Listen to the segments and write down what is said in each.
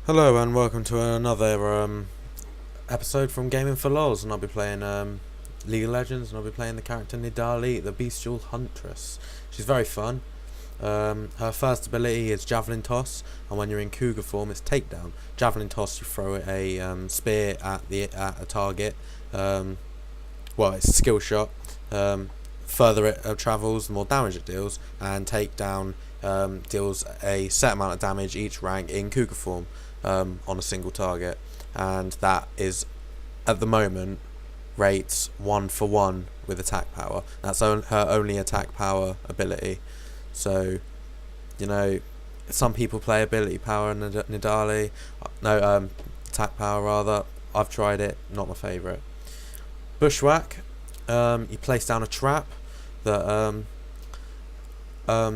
Hello and welcome to another episode from Gaming for Lols, and I'll be playing League of Legends, and I'll be playing the character Nidalee The Bestial Huntress. She's very fun. Her first ability is Javelin Toss, and when you're in Cougar form it's Takedown. Javelin Toss, you throw a spear at a target. Well, it's a skill shot. Further it travels, the more damage it deals, and Takedown deals a set amount of damage each rank in Cougar form on a single target, and that is at the moment rates 1-for-1 with attack power. That's her only attack power ability. So, you know, some people play ability power and Nidalee, attack power rather. I've tried it, not my favourite. Bushwhack, you place down a trap that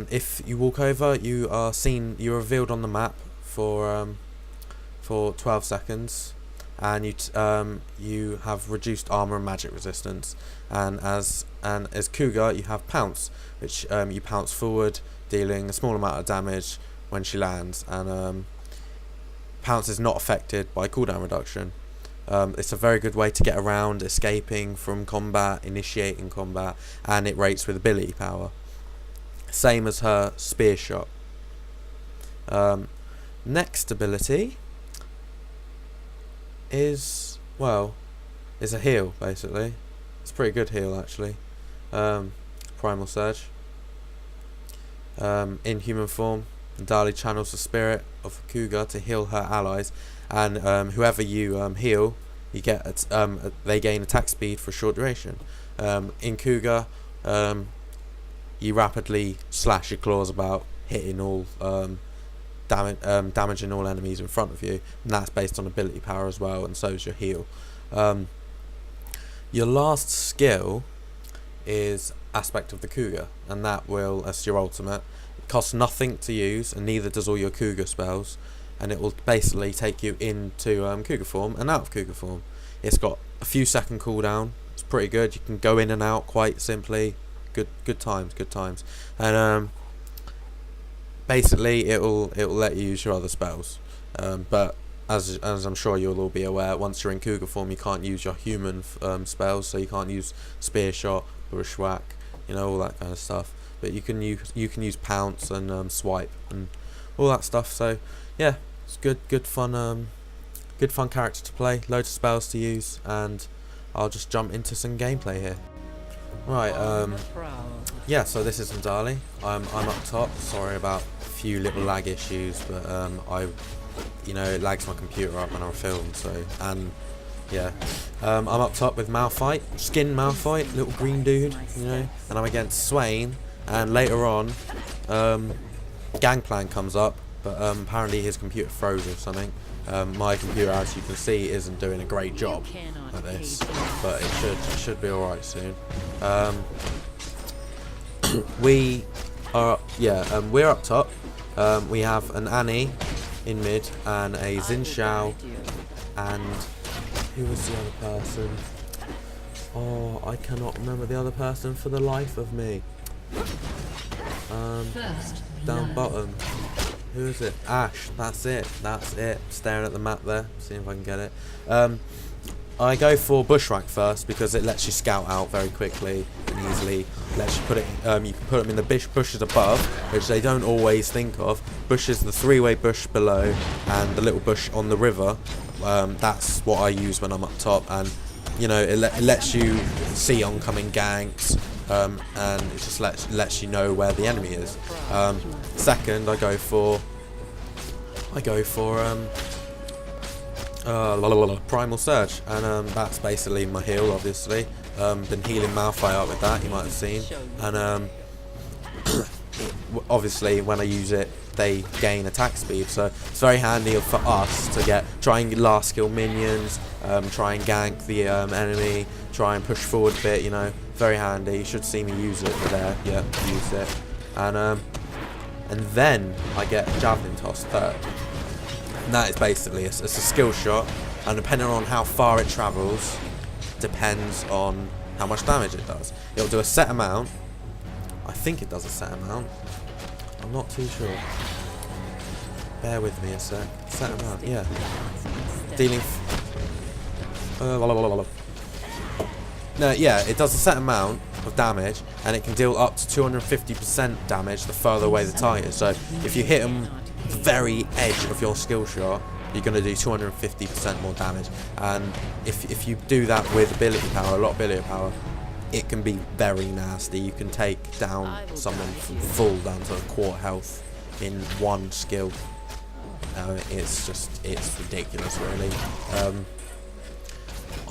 if you walk over, you're revealed on the map for 12 seconds, and you have reduced armor and magic resistance. And as Cougar, you have Pounce, which you pounce forward, dealing a small amount of damage when she lands. And Pounce is not affected by cooldown reduction. It's a very good way to get around escaping from combat, initiating combat, and it rates with ability power. Same as her spear shot. Next ability is a heal, basically. It's a pretty good heal, actually. Primal Surge. In human form, Nidalee channels the spirit of Cougar to heal her allies, and whoever you heal, you get they gain attack speed for a short duration. In Cougar, you rapidly slash your claws about, hitting all damaging all enemies in front of you, and that's based on ability power as well, and so is your heal. Your last skill is Aspect of the Cougar, and that's your ultimate. It costs nothing to use, and neither does all your Cougar spells, and it will basically take you into Cougar form and out of Cougar form. It's got a few second cooldown. It's pretty good. You can go in and out quite simply. Good times. And basically it'll let you use your other spells. But as I'm sure you'll all be aware, once you're in Cougar form, you can't use your human spells. So you can't use Spear Shot, Bushwhack, all that kind of stuff. But you can use Pounce and Swipe and all that stuff. So yeah, it's good fun character to play. Loads of spells to use, and I'll just jump into some gameplay here. Right, yeah, so this is Nidalee. I'm up top. Sorry about a few little lag issues, but it lags my computer up when I film. So, and yeah, I'm up top with Malphite, Skin Malphite, little green dude, and I'm against Swain. And later on, Gangplank comes up, but apparently his computer froze or something. My computer, as you can see, isn't doing a great job at this, but it should be alright soon. We're up top. We have an Annie in mid, and a Xin Xiao, and who was the other person? Oh, I cannot remember the other person for the life of me. Down bottom. Who is it? Ash. That's it. Staring at the map there. See if I can get it. I go for Bushwhack first because it lets you scout out very quickly and easily. Lets you put it. You can put them in the bushes above, which they don't always think of. Bushes, the three-way bush below, and the little bush on the river. That's what I use when I'm up top, and it lets you see oncoming ganks. And it just lets you know where the enemy is. Second, I go for Primal Surge, and that's basically my heal. Obviously, been healing Malphite up with that. You might have seen, and obviously when I use it, they gain attack speed, so it's very handy for us to try and last skill minions, try and gank the enemy, try and push forward a bit. Very handy. You should see me use it there. Yeah, use it. And then I get Javelin Toss third. And that is basically it's a skill shot, and depending on how far it travels, depends on how much damage it does. It'll do a set amount. I think it does a set amount. I'm not too sure. Bear with me a sec. Set amount, yeah. Dealing... No, yeah, it does a set amount of damage, and it can deal up to 250% damage the further away the target is. So if you hit them the very edge of your skill shot, you're going to do 250% more damage. And if you do that with ability power, a lot of ability power, it can be very nasty. You can take down someone from full down to a quarter health in one skill. It's ridiculous, really.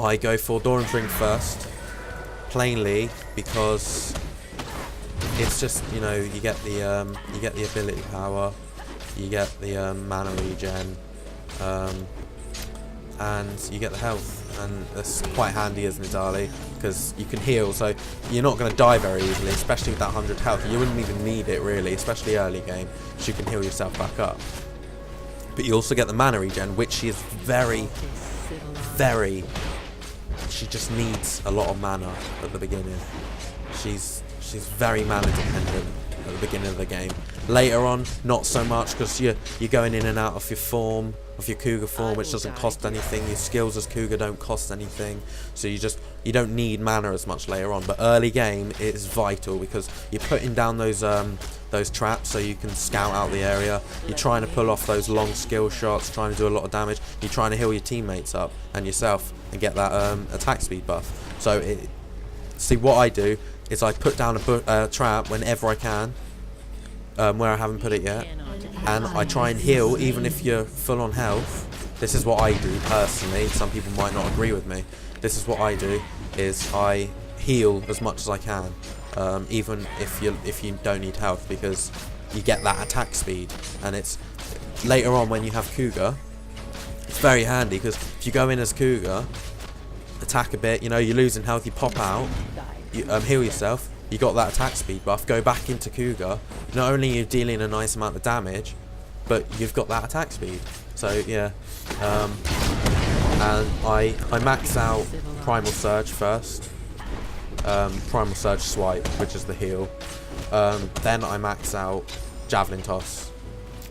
I go for Doran's Ring first, plainly because it's just, you know, you get the ability power, you get the mana regen, and you get the health, and that's quite handy as Nidalee because you can heal, so you're not going to die very easily, especially with that 100 health. You wouldn't even need it really, especially early game, so you can heal yourself back up. But you also get the mana regen, which is very, she just needs a lot of mana at the beginning. She's very mana dependent at the beginning of the game. Later on, not so much, because you're going in and out of your form, of your Cougar form, which doesn't cost anything. Your skills as Cougar don't cost anything, so you don't need mana as much later on. But early game is vital because you're putting down those traps so you can scout out the area. You're trying to pull off those long skill shots, trying to do a lot of damage. You're trying to heal your teammates up and yourself and get that attack speed buff. So see, what I do is I put down a trap whenever I can, where I haven't put it yet, and I try and heal even if you're full on health. This is what I do personally. Some people might not agree with me. This is what I do, is I heal as much as I can, even if you don't need health, because you get that attack speed. And it's later on when you have Cougar, it's very handy, because if you go in as Cougar, attack a bit, you know, you're losing health, you pop out, you heal yourself, you got that attack speed buff, go back into Cougar, not only are you dealing a nice amount of damage, but you've got that attack speed. So yeah, and I max out Primal Surge first, Primal Surge Swipe, which is the heal, then I max out Javelin Toss,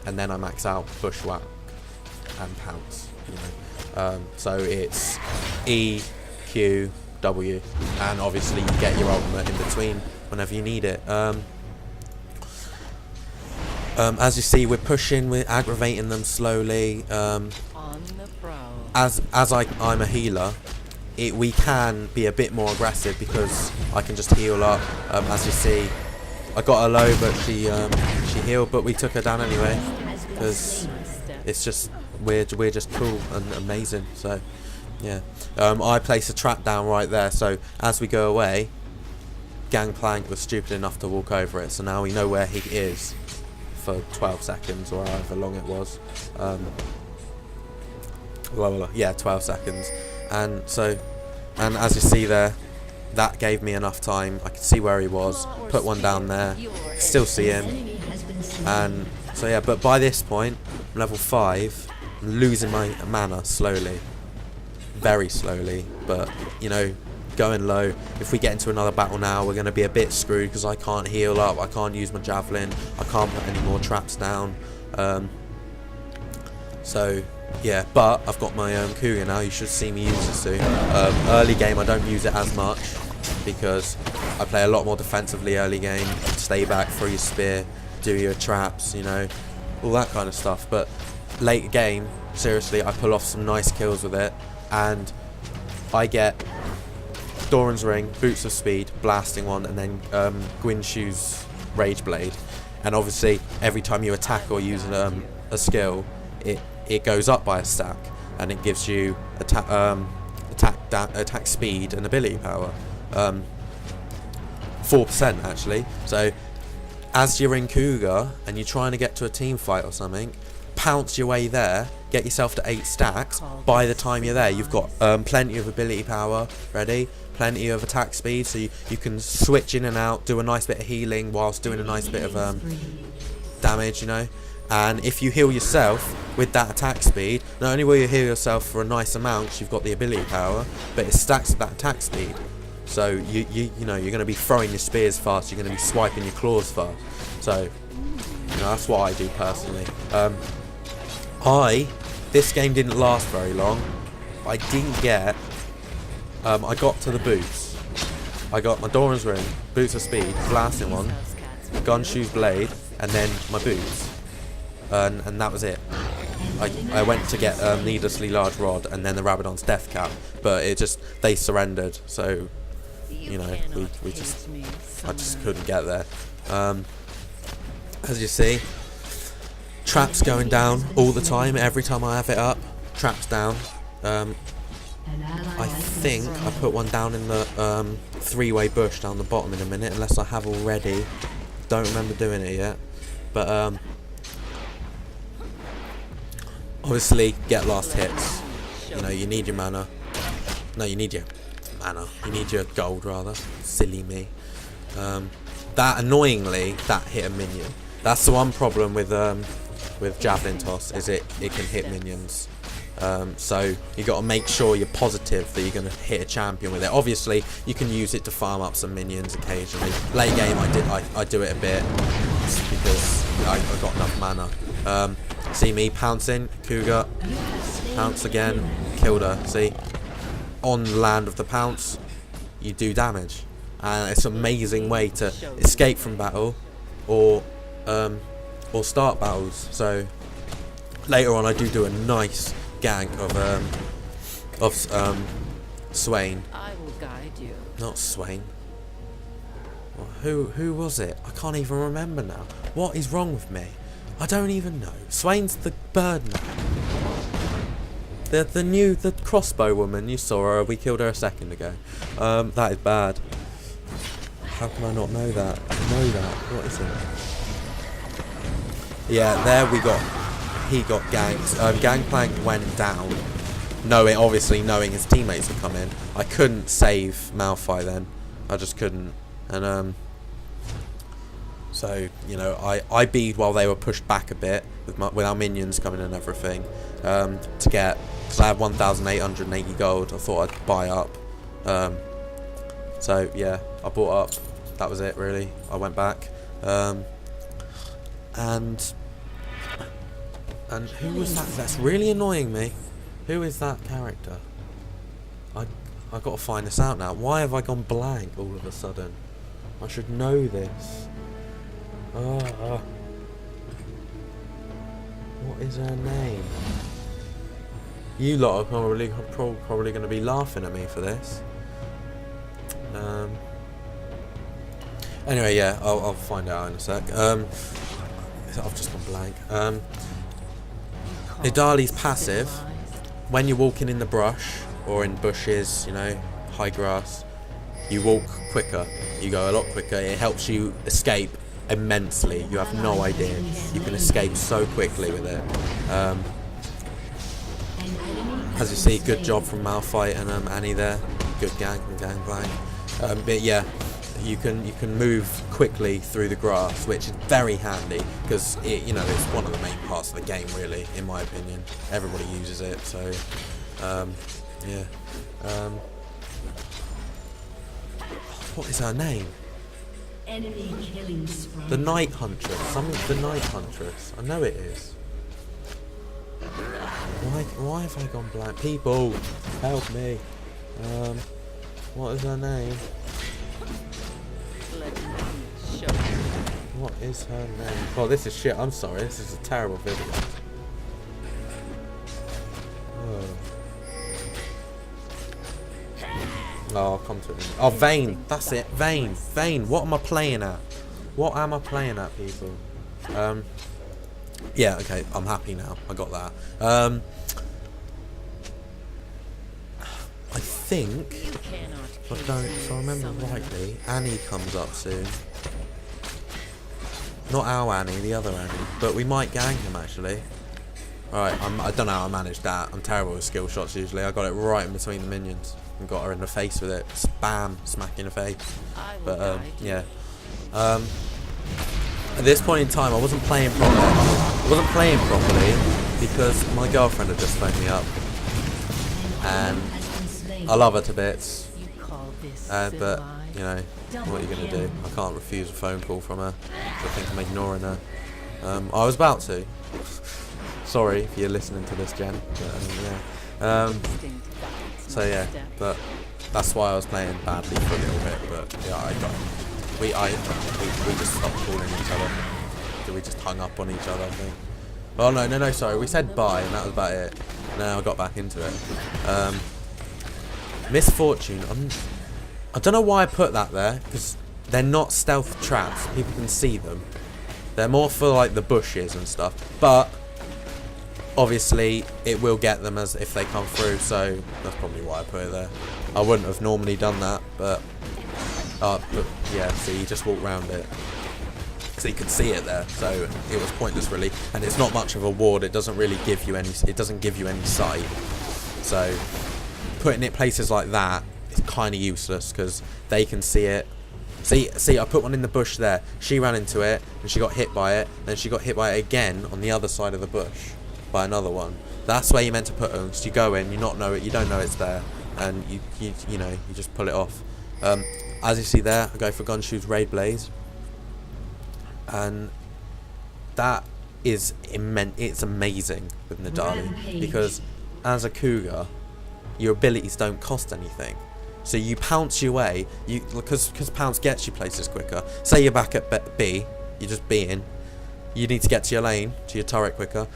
and then I max out Bushwhack and Pounce, you know. So it's E, Q, W, and obviously you get your ultimate in between whenever you need it. As you see, we're pushing, we're aggravating them slowly. As I'm a healer, we can be a bit more aggressive because I can just heal up. As you see, I got her low, but she healed, but we took her down anyway because it's just we're just cool and amazing. So yeah, I place a trap down right there, so as we go away, Gangplank was stupid enough to walk over it, so now we know where he is for 12 seconds or however long it was. Yeah, 12 seconds. And as you see there, that gave me enough time. I could see where he was, put one down there, still see him. And so yeah, but by this point, level 5, I'm losing my mana slowly. Very slowly, but you know, going low. If we get into another battle now, we're going to be a bit screwed because I can't heal up, I can't use my javelin, I can't put any more traps down. So yeah, but I've got my Cougar now. You should see me use it soon. Early game I don't use it as much because I play a lot more defensively early game. Stay back, throw your spear, do your traps, you know, all that kind of stuff. But late game, seriously, I pull off some nice kills with it, and I get Doran's Ring, Boots of Speed, blasting one, and then Gwinshu's Rage Blade. And obviously, every time you attack or use a skill, it goes up by a stack, and it gives you attack speed and ability power, 4% actually. So as you're in Cougar and you're trying to get to a team fight or something, pounce your way there, get yourself to 8 stacks. By the time you're there, you've got plenty of ability power ready, plenty of attack speed, so you can switch in and out, do a nice bit of healing whilst doing a nice bit of damage, you know. And if you heal yourself with that attack speed, not only will you heal yourself for a nice amount because you've got the ability power, but it stacks with that attack speed. So you know, you're going to be throwing your spears fast, you're going to be swiping your claws fast. So you know, that's what I do personally. This game didn't last very long. I didn't get, I got to the boots. I got my Doran's ring, boots of speed, blasting one, gun, shoes, blade, and then my boots. And that was it. I went to get needlessly large rod and then the Rabadon's death cap, but they surrendered, so you know, I just couldn't get there. As you see, traps going down all the time. Every time I have it up, traps down. I think I put one down in the three-way bush down the bottom in a minute, unless I have already. Don't remember doing it yet, but obviously get last hits. You know, you need your mana. No, you need your mana. You need your gold, rather. Silly me. That annoyingly, that hit a minion. That's the one problem with javelin toss, is it can hit minions. So you got to make sure you're positive that you're going to hit a champion with it. Obviously, you can use it to farm up some minions occasionally. Late game, I do it a bit because I got enough mana. See me pouncing, Cougar, pounce again, killed her. See, on land of the pounce, you do damage, and it's an amazing way to escape from battle, or start battles. So later on, I do a nice gank of Swain. I will guide you. Not Swain. Well, who was it? I can't even remember now. What is wrong with me? I don't even know. Swain's the bird man. The crossbow woman. You saw her. We killed her a second ago. That is bad. How can I not know that? What is it? Yeah, there we got. He got ganked. Gangplank went down. Obviously knowing his teammates would come in. I couldn't save Malphite then. I just couldn't. And so, you know, I beat while they were pushed back a bit with our minions coming and everything, to get, because I had 1,880 gold. I thought I'd buy up. So yeah, I bought up. That was it really. I went back, and who was that? That's really annoying me. Who is that character? I got to find this out now. Why have I gone blank all of a sudden? I should know this. What is her name? You lot are probably going to be laughing at me for this. Anyway, yeah, I'll find out in a sec. I've just gone blank. Nidalee's passive, when you're walking in the brush or in bushes, you know, high grass, you walk quicker. You go a lot quicker. It helps you escape immensely. You have no idea. You can escape so quickly with it. As you see, good job from Malphite and Annie there. Good gank and gangplank. But yeah, you can move quickly through the grass, which is very handy because it's one of the main parts of the game, really, in my opinion. Everybody uses it, so yeah. What is her name? Enemy killing spree. The Night Huntress. Something's the Night Huntress. I know it is. Why have I gone blank? People, help me. What is her name? What is her name? Oh, this is shit. I'm sorry. This is a terrible video. Oh, I'll come to it. Oh, Vayne. That's it. Vayne. Vayne. What am I playing at? What am I playing at, people? Yeah, okay. I'm happy now. I got that. I think, if I remember rightly, Annie comes up soon. Not our Annie, the other Annie. But we might gang him, actually. Alright, I don't know how I managed that. I'm terrible with skill shots, usually. I got it right in between the minions. And got her in the face with it. Spam, smack in the face. But, yeah. At this point in time, I wasn't playing properly. Because my girlfriend had just phoned me up. And I love her to bits. But, you know, what are you going to do? I can't refuse a phone call from her. I think I'm ignoring her. I was about to. Sorry if you're listening to this, Jen. But, so yeah, but that's why I was playing badly for a little bit. But yeah, we just stopped calling each other. We just hung up on each other, I think. Oh no, sorry. We said bye and that was about it. And then I got back into it. Misfortune. I don't know why I put that there, because they're not stealth traps. People can see them. They're more for like the bushes and stuff. But obviously it will get them as if they come through, so that's probably why I put it there. I wouldn't have normally done that, but yeah, see, you just walk around it. So you can see it there, so it was pointless really, and it's not much of a ward. It doesn't really give you any. It doesn't give you any sight. So putting it places like that is kind of useless because they can see it. See, I put one in the bush there. She ran into it and she got hit by it. Then she got hit by it again on the other side of the bush by another one. That's where you're meant to put them. So you go in, you don't know it's there, and you just pull it off. As you see there, I go for Gunshoe's Raid Blaze. And that is immense. It's amazing with Nidalee because as a cougar, your abilities don't cost anything. So you pounce your way, because pounce gets you places quicker. Say you're back at B, you're just B'ing. You need to get to your lane, to your turret quicker.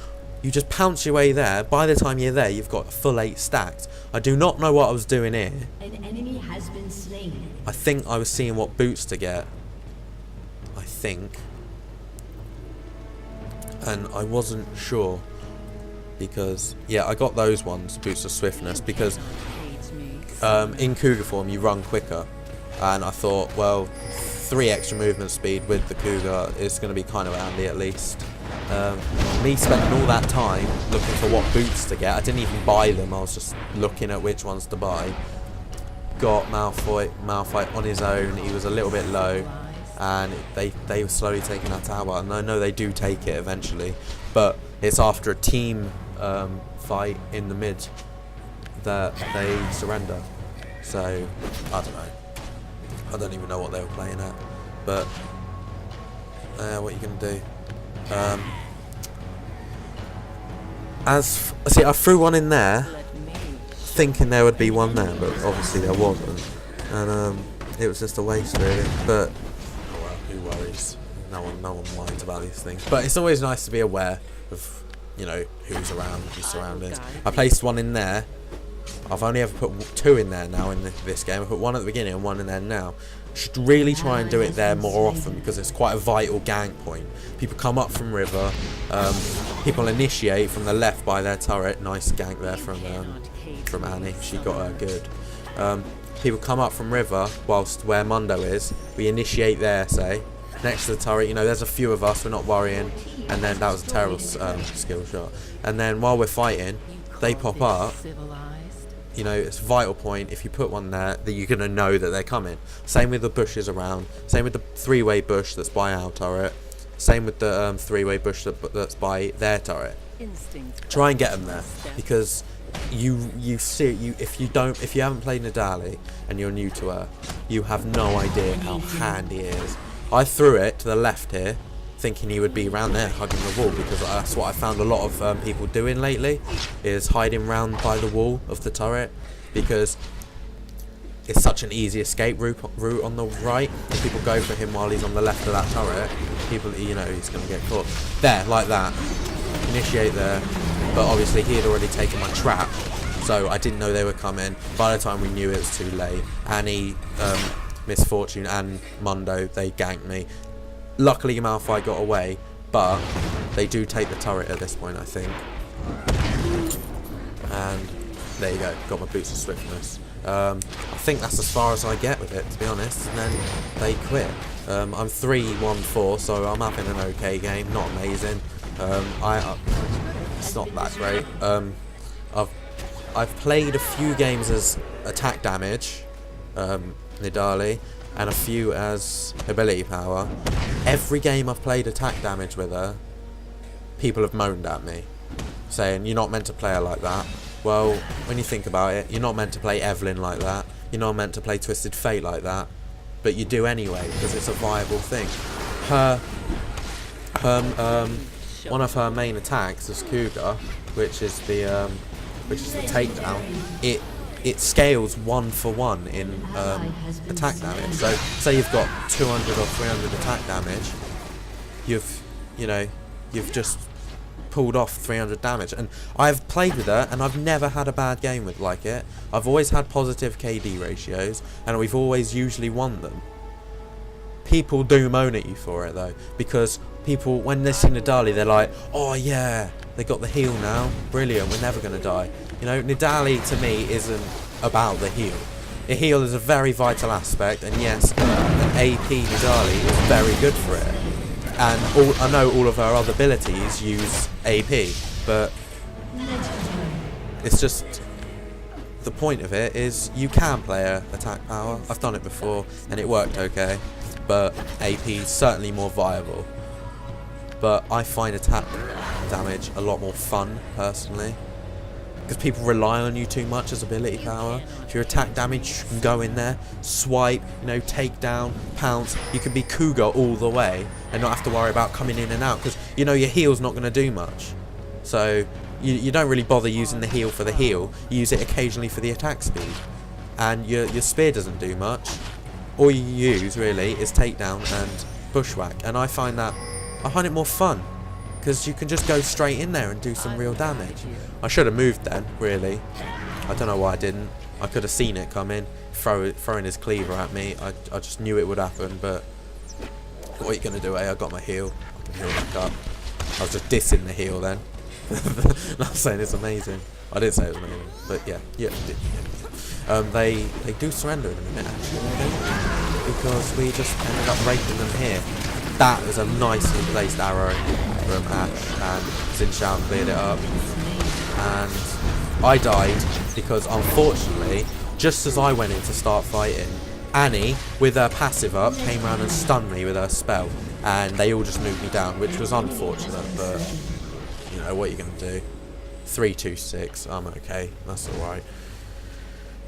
You just pounce your way there. By the time you're there, you've got a full 8 stacked. I do not know what I was doing here. An enemy has been slain. I think I was seeing what boots to get. I think. And I wasn't sure because yeah, I got those ones, boosts of swiftness, because in cougar form you run quicker, and I thought, well, 3 extra movement speed with the cougar is going to be kind of handy at least. Me spending all that time looking for what boots to get, I didn't even buy them, I was just looking at which ones to buy. Got Malphite on his own, he was a little bit low. And they were slowly taking that tower, and I know they do take it eventually, but it's after a team fight in the mid that they surrender. So I don't know. I don't even know what they were playing at, but what are you gonna do? I threw one in there, thinking there would be one there, but obviously there wasn't, and it was just a waste really. But who worries? No one minds about these things. But it's always nice to be aware of, who's around, your surroundings. I placed one in there. I've only ever put 2 in there now in this game. I put 1 at the beginning and 1 in there now. Should really try and do it there more often because it's quite a vital gank point. People come up from river. People initiate from the left by their turret. Nice gank there from Annie. She got her good. People come up from river whilst where Mundo is. We initiate there, say, next to the turret. There's a few of us, we're not worrying. And then that was a terrible skill shot. And then while we're fighting, they pop up. It's a vital point. If you put one there, that you're going to know that they're coming. Same with the bushes around. Same with the 3-way bush that's by our turret. Same with the 3-way bush that's by their turret. Try and get them there, because if you haven't played Nidalee and you're new to her, you have no idea how handy it is. I threw it to the left here, thinking he would be around there hugging the wall, because that's what I found a lot of people doing lately, is hiding round by the wall of the turret, because it's such an easy escape route on the right. If people go for him while he's on the left of that turret, he's going to get caught. There, like that. Initiate there. But obviously he had already taken my trap, so I didn't know they were coming. By the time we knew it was too late. Annie, Misfortune and Mundo, they ganked me. Luckily Malphite got away, but they do take the turret at this point, I think. And there you go, got my boots of swiftness. I think that's as far as I get with it, to be honest, and then they quit. I'm 3-1-4, so I'm having an okay game, not amazing. It's not that great. I've played a few games as attack damage, Nidalee, and a few as ability power. Every game I've played attack damage with her, people have moaned at me, saying you're not meant to play her like that. Well, when you think about it, you're not meant to play Evelyn like that. You're not meant to play Twisted Fate like that, but you do anyway because it's a viable thing. one of her main attacks is Cougar, which is the takedown. It scales 1 for 1 in attack damage. So say you've got 200 or 300 attack damage, you've just pulled off 300 damage. And I've played with her and I've never had a bad game with like it. I've always had positive KD ratios and we've always usually won them. People do moan at you for it though, because people, when they see Nidalee, they're like, oh yeah, they got the heal now, brilliant, we're never going to die. You know, Nidalee to me isn't about the heal. The heal is a very vital aspect, and yes, an AP Nidalee is very good for it. And I know all of her other abilities use AP, but it's just, the point of it is you can play her attack power. I've done it before and it worked okay, but AP is certainly more viable. But I find attack damage a lot more fun personally, because people rely on you too much as ability power. If your attack damage, you can go in there, swipe, take down, pounce. You can be Cougar all the way and not have to worry about coming in and out, because your heal's not going to do much. So you don't really bother using the heal for the heal. You use it occasionally for the attack speed, and your spear doesn't do much. All you use really is takedown and bushwhack, and I find it more fun, because you can just go straight in there and do some real damage. I should have moved then, really. I don't know why I didn't. I could have seen it come in, throwing his cleaver at me. I just knew it would happen, but what are you going to do, eh? I got my heal. I can heal back up. I was just dissing the heal then. Not saying it's amazing. I did say it was amazing, but yeah, I did. They do surrender in a minute, actually, because we just ended up raping them here. That was a nicely placed arrow from Ash, and Xinshan cleared it up. And I died because, unfortunately, just as I went in to start fighting, Annie, with her passive up, came around and stunned me with her spell, and they all just moved me down, which was unfortunate, but, what are you going to do? 3-2-6, I'm okay, that's alright.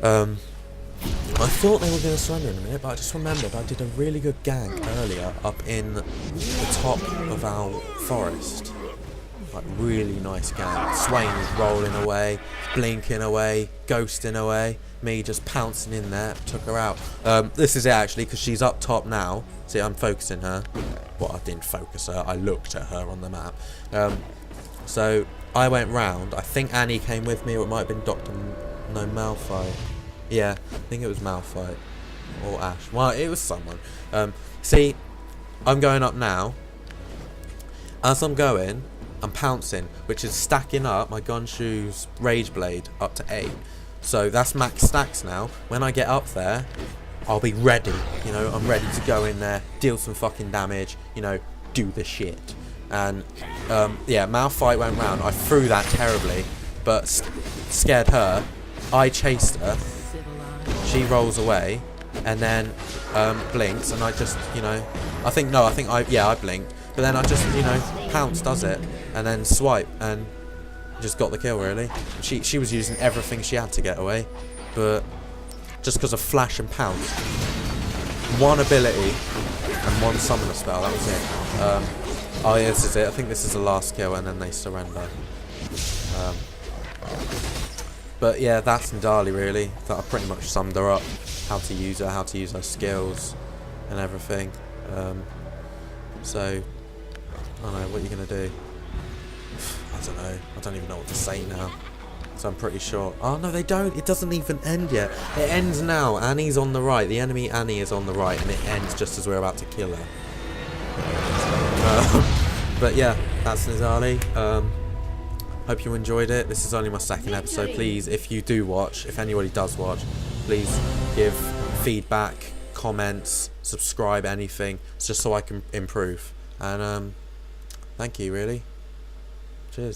I thought they were going to surrender in a minute, but I just remembered I did a really good gank earlier up in the top of our forest. Like, really nice gank. Swain was rolling away, blinking away, ghosting away. Me just pouncing in there, took her out. This is it actually, because she's up top now. See, I'm focusing her. Well, I didn't focus her, I looked at her on the map. So I went round. I think Annie came with me, or it might have been Malphite. Yeah, I think it was Malphite or Ash. Well, it was someone. See, I'm going up now. As I'm going, I'm pouncing, which is stacking up my Gunshoe's Rage Blade up to 8. So that's max stacks now. When I get up there, I'll be ready. I'm ready to go in there, deal some fucking damage, do the shit. And yeah, Malphite went round. I threw that terribly, but scared her. I chased her. She rolls away, and then blinks, and I just, I blinked, but then I just, pounce does it, and then swipe, and just got the kill, really. She was using everything she had to get away, but just because of flash and pounce, one ability and one summoner spell, that was it. Oh yeah, this is it. I think this is the last kill, and then they surrender. But yeah, that's Nidalee really. That I pretty much summed her up. How to use her, how to use her skills, and everything. So, I don't know, what are you going to do? I don't know. I don't even know what to say now. So I'm pretty sure. Oh no, they don't. It doesn't even end yet. It ends now. Annie's on the right. The enemy Annie is on the right, and it ends just as we're about to kill her. But yeah, that's Nidalee. Hope you enjoyed it. This is only my second episode. Please, if you do watch, if anybody does watch, please give feedback, comments, subscribe, anything. It's just so I can improve. And thank you, really.